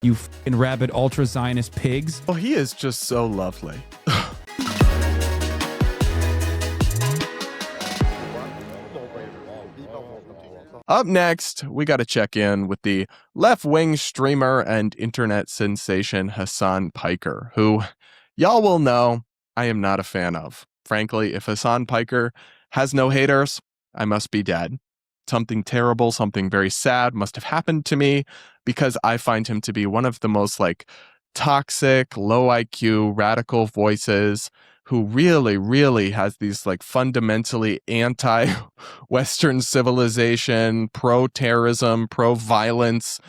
you fucking rabid ultra-Zionist pigs. Oh, he is just so lovely. Up next, we got to check in with the left-wing streamer and internet sensation Hasan Piker, who y'all will know I am not a fan of. Frankly, if Hasan Piker has no haters, I must be dead. Something terrible, something very sad must have happened to me, because I find him to be one of the most toxic, low IQ, radical voices who really has these fundamentally anti-Western civilization, pro-terrorism, pro-violence,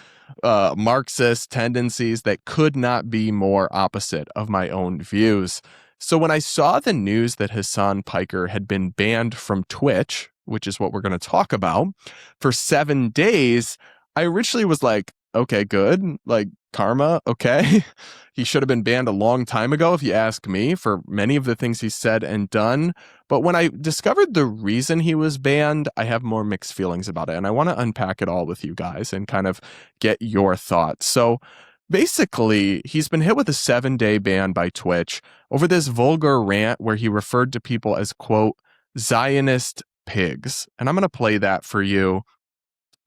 Marxist tendencies that could not be more opposite of my own views. So when I saw the news that Hasan Piker had been banned from Twitch, which is what we're going to talk about, for 7 days, I originally was like, okay, good. Karma, okay. He should have been banned a long time ago, if you ask me, for many of the things he said and done. But when I discovered the reason he was banned, I have more mixed feelings about it. And I want to unpack it all with you guys and kind of get your thoughts. So basically, he's been hit with a 7-day ban by Twitch over this vulgar rant where he referred to people as, quote, Zionist pigs. And I'm going to play that for you.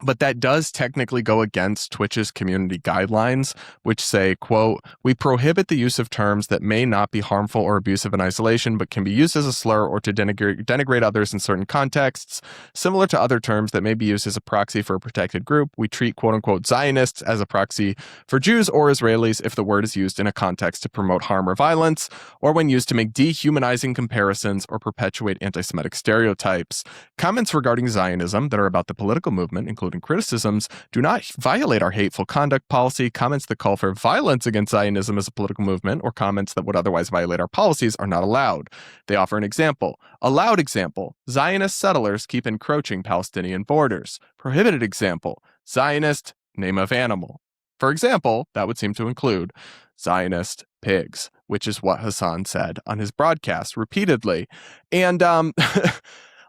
But that does technically go against Twitch's community guidelines, which say, quote, we prohibit the use of terms that may not be harmful or abusive in isolation, but can be used as a slur or to denigrate others in certain contexts. Similar to other terms that may be used as a proxy for a protected group, we treat, quote unquote, Zionists as a proxy for Jews or Israelis if the word is used in a context to promote harm or violence, or when used to make dehumanizing comparisons or perpetuate anti-Semitic stereotypes. Comments regarding Zionism that are about the political movement, including criticisms, do not violate our hateful conduct policy. Comments that call for violence against Zionism as a political movement, or comments that would otherwise violate our policies, are not allowed. They offer an example. Allowed example: Zionist settlers keep encroaching Palestinian borders. Prohibited example: Zionist name of animal. For example, that would seem to include Zionist pigs, which is what Hasan said on his broadcast repeatedly. And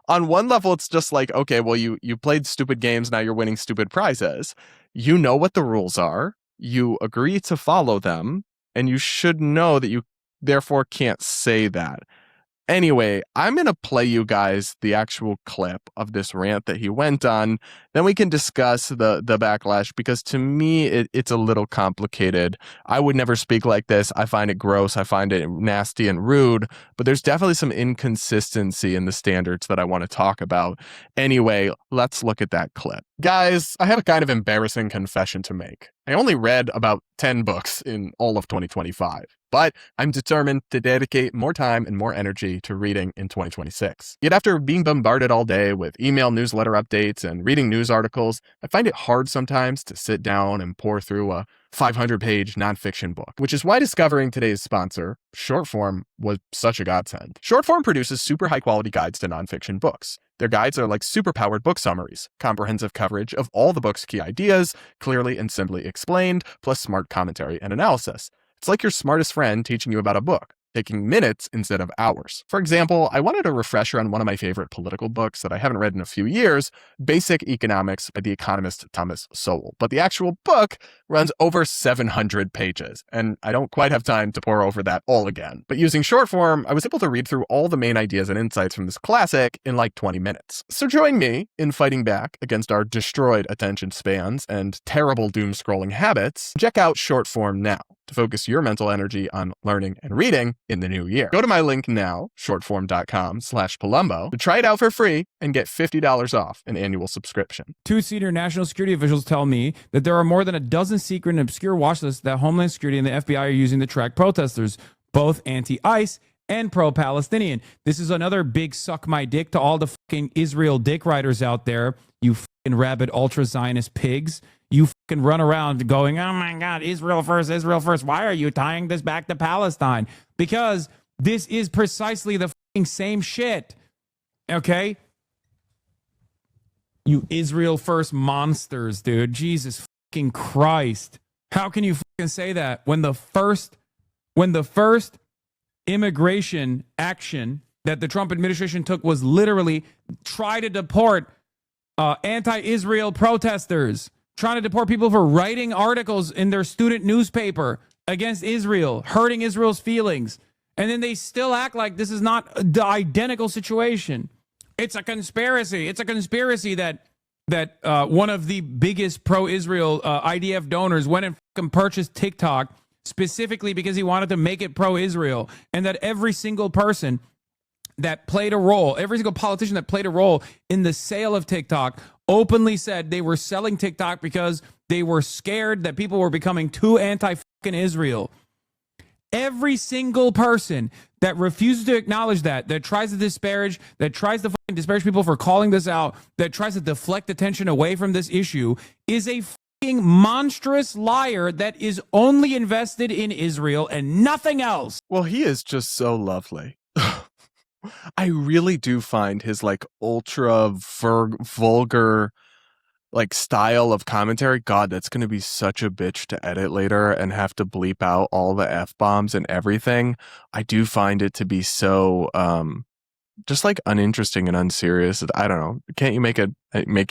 on one level, it's just like, okay, well, you played stupid games, now you're winning stupid prizes. You know what the rules are, you agree to follow them, and you should know that you therefore can't say that. Anyway, I'm going to play you guys the actual clip of this rant that he went on. Then we can discuss the backlash, because to me, it's a little complicated. I would never speak like this. I find it gross. I find it nasty and rude. But there's definitely some inconsistency in the standards that I want to talk about. Anyway, let's look at that clip. Guys, I have a kind of embarrassing confession to make. I only read about 10 books in all of 2025, but I'm determined to dedicate more time and more energy to reading in 2026. Yet after being bombarded all day with email newsletter updates and reading news articles, I find it hard sometimes to sit down and pour through a 500-page nonfiction book, which is why discovering today's sponsor, Shortform, was such a godsend. Shortform produces super high-quality guides to nonfiction books. Their guides are like super-powered book summaries, comprehensive coverage of all the book's key ideas, clearly and simply explained, plus smart commentary and analysis. It's like your smartest friend teaching you about a book, taking minutes instead of hours. For example, I wanted a refresher on one of my favorite political books that I haven't read in a few years, Basic Economics by the economist Thomas Sowell. But the actual book runs over 700 pages, and I don't quite have time to pour over that all again. But using Shortform, I was able to read through all the main ideas and insights from this classic in like 20 minutes. So join me in fighting back against our destroyed attention spans and terrible doom-scrolling habits. Check out Shortform now to focus your mental energy on learning and reading in the new year. Go to my link now, shortform.com/Polumbo, to try it out for free and get $50 off an annual subscription. 2 senior national security officials tell me that there are more than a dozen secret and obscure watch lists that Homeland Security and the FBI are using to track protesters, both anti-ICE and pro-Palestinian. This is another big suck my dick to all the fucking Israel dick riders out there, you fucking rabid ultra-Zionist pigs. You fucking run around going, oh my God, Israel first, Israel first. Why are you tying this back to Palestine? Because this is precisely the fucking same shit. Okay? You Israel first monsters, dude. Jesus fucking Christ. How can you fucking say that when the first immigration action that the Trump administration took was literally try to deport anti-Israel protesters? trying to deport people for writing articles in their student newspaper against Israel, hurting Israel's feelings. And then they still act like this is not the identical situation. It's a conspiracy. It's a conspiracy that one of the biggest pro-Israel IDF donors went and fucking purchased TikTok specifically because he wanted to make it pro-Israel, and that every single person that played a role, every single politician that played a role in the sale of TikTok openly said they were selling TikTok because they were scared that people were becoming too anti-fucking Israel. Every single person that refuses to acknowledge that tries to disparage, that tries to fucking disparage people for calling this out, that tries to deflect attention away from this issue is a fucking monstrous liar that is only invested in Israel and nothing else. Well, he is just so lovely. I really do find his like ultra vulgar like style of commentary. God, that's going to be such a bitch to edit later and have to bleep out all the F-bombs and everything. I do find it to be so just like uninteresting and unserious. I don't know. Can't you make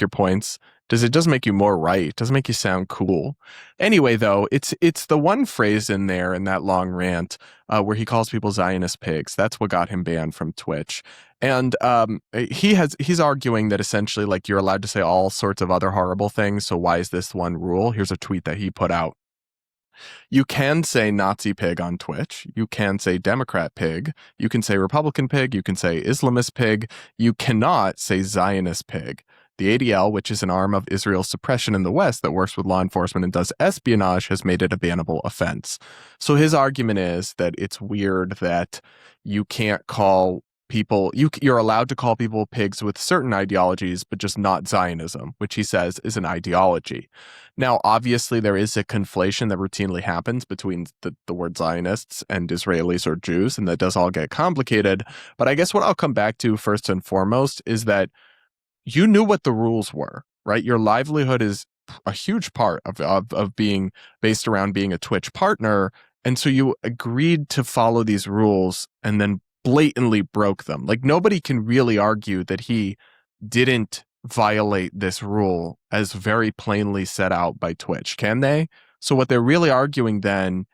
your points? It doesn't make you more right. It doesn't make you sound cool. Anyway, though, it's the one phrase in there in that long rant where he calls people Zionist pigs. That's what got him banned from Twitch. And he's arguing that essentially like you're allowed to say all sorts of other horrible things. So why is this one rule? Here's a tweet that he put out. You can say Nazi pig on Twitch. You can say Democrat pig. You can say Republican pig. You can say Islamist pig. You cannot say Zionist pig. The ADL, which is an arm of Israel's suppression in the West that works with law enforcement and does espionage, has made it a bannable offense. So his argument is that it's weird that you can't call people, you're allowed to call people pigs with certain ideologies, but just not Zionism, which he says is an ideology. Now, obviously, there is a conflation that routinely happens between the word Zionists and Israelis or Jews, and that does all get complicated. But I guess what I'll come back to first and foremost is that you knew what the rules were, right? Your livelihood is a huge part of being based around being a Twitch partner. And so you agreed to follow these rules and then blatantly broke them. Like nobody can really argue that he didn't violate this rule as very plainly set out by Twitch, can they? So what they're really arguing then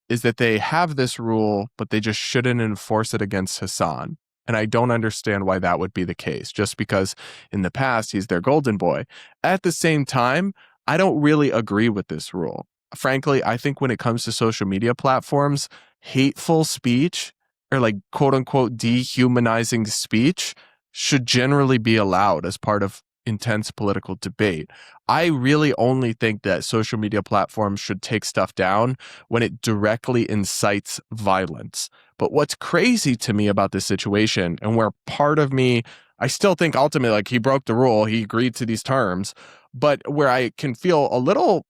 is that they have this rule, but they just shouldn't enforce it against Hasan. And I don't understand why that would be the case, just because in the past he's their golden boy. At the same time, I don't really agree with this rule. Frankly, I think when it comes to social media platforms, hateful speech or like quote unquote dehumanizing speech should generally be allowed as part of intense political debate. I really only think that social media platforms should take stuff down when it directly incites violence. But what's crazy to me about this situation, and where part of me, I still think ultimately like he broke the rule, he agreed to these terms, but where I can feel a little,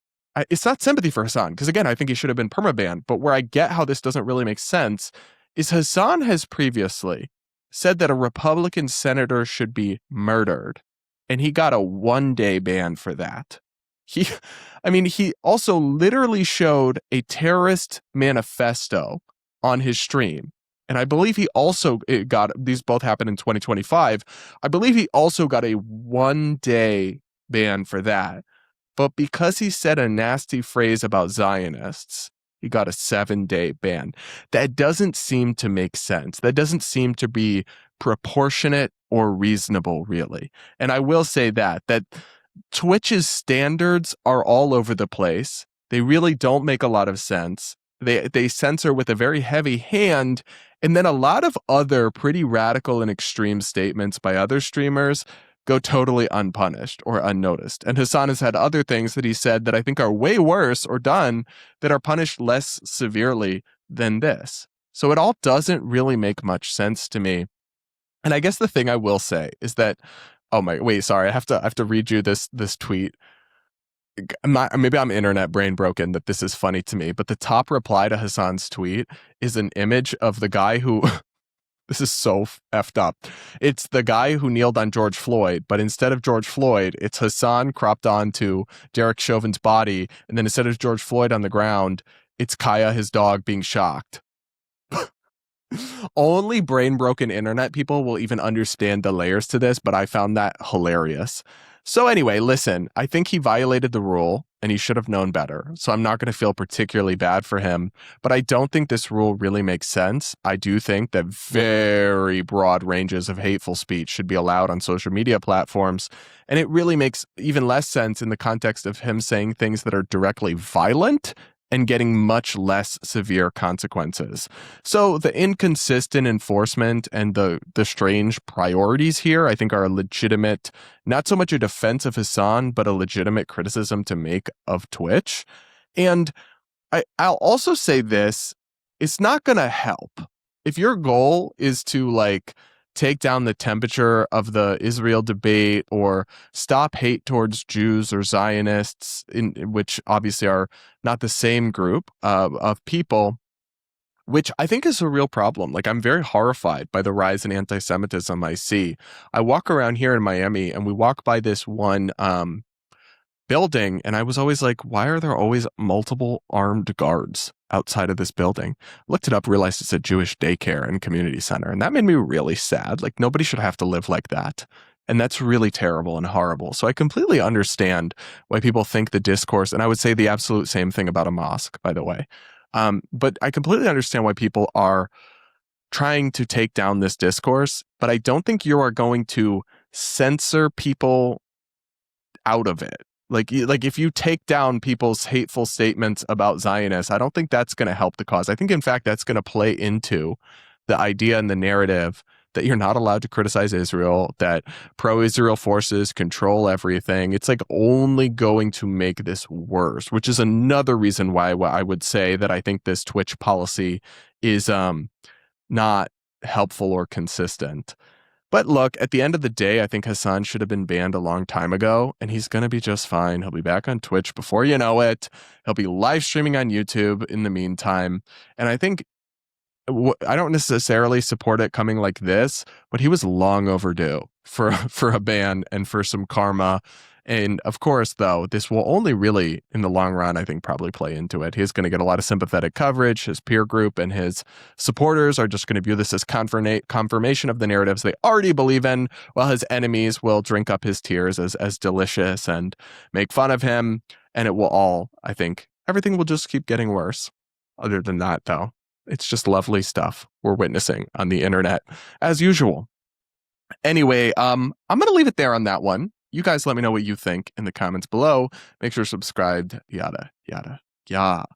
it's not sympathy for Hasan, because again, I think he should have been permabanned, but where I get how this doesn't really make sense is Hasan has previously said that a Republican senator should be murdered. And he got a 1-day ban for that. He also literally showed a terrorist manifesto on his stream. And I believe he also these both happened in 2025. I believe he also got a 1-day ban for that. But because he said a nasty phrase about Zionists, he got a 7-day ban. That doesn't seem to make sense. That doesn't seem to be proportionate or reasonable, really. And I will say that Twitch's standards are all over the place. They really don't make a lot of sense. They censor with a very heavy hand, and then a lot of other pretty radical and extreme statements by other streamers go totally unpunished or unnoticed. And Hasan has had other things that he said that I think are way worse or done that are punished less severely than this. So it all doesn't really make much sense to me. And I guess the thing I will say is that, I have to read you this tweet. Maybe I'm internet brain broken that this is funny to me, but the top reply to Hasan's tweet is an image of the guy who, this is so effed up. It's the guy who kneeled on George Floyd, but instead of George Floyd, it's Hasan cropped onto Derek Chauvin's body. And then instead of George Floyd on the ground, it's Kaya, his dog, being shocked. Only brain broken internet people will even understand the layers to this, but I found that hilarious. So anyway, listen, I think he violated the rule and he should have known better. So I'm not going to feel particularly bad for him, but I don't think this rule really makes sense. I do think that very broad ranges of hateful speech should be allowed on social media platforms. And it really makes even less sense in the context of him saying things that are directly violent and getting much less severe consequences. So the inconsistent enforcement and the strange priorities here, I think, are a legitimate, not so much a defense of Hasan, but a legitimate criticism to make of Twitch. And I'll also say this, it's not going to help. If your goal is to like take down the temperature of the Israel debate or stop hate towards Jews or Zionists, which obviously are not the same group of people, which I think is a real problem. Like, I'm very horrified by the rise in anti-Semitism I see. I walk around here in Miami and we walk by this one building, and I was always like, why are there always multiple armed guards outside of this building? Looked it up, realized it's a Jewish daycare and community center, and that made me really sad. Like, nobody should have to live like that. And that's really terrible and horrible. So I completely understand why people think the discourse, and I would say the absolute same thing about a mosque, by the way. But I completely understand why people are trying to take down this discourse, but I don't think you are going to censor people out of it. Like if you take down people's hateful statements about Zionists, I don't think that's going to help the cause. I think, in fact, that's going to play into the idea and the narrative that you're not allowed to criticize Israel, that pro-Israel forces control everything. It's like only going to make this worse, which is another reason why I would say that I think this Twitch policy is not helpful or consistent. But look, at the end of the day, I think Hasan should have been banned a long time ago, and he's going to be just fine. He'll be back on Twitch before you know it. He'll be live streaming on YouTube in the meantime. And I think I don't necessarily support it coming like this, but he was long overdue for a ban and for some karma. And of course, though, this will only really, in the long run, I think, probably play into it. He's going to get a lot of sympathetic coverage. His peer group and his supporters are just going to view this as confirmation of the narratives they already believe in, while his enemies will drink up his tears as delicious and make fun of him. And it will all, I think, everything will just keep getting worse. Other than that, though, it's just lovely stuff we're witnessing on the internet, as usual. Anyway, I'm going to leave it there on that one. You guys let me know what you think in the comments below. Make sure you're subscribed, yada, yada, yada.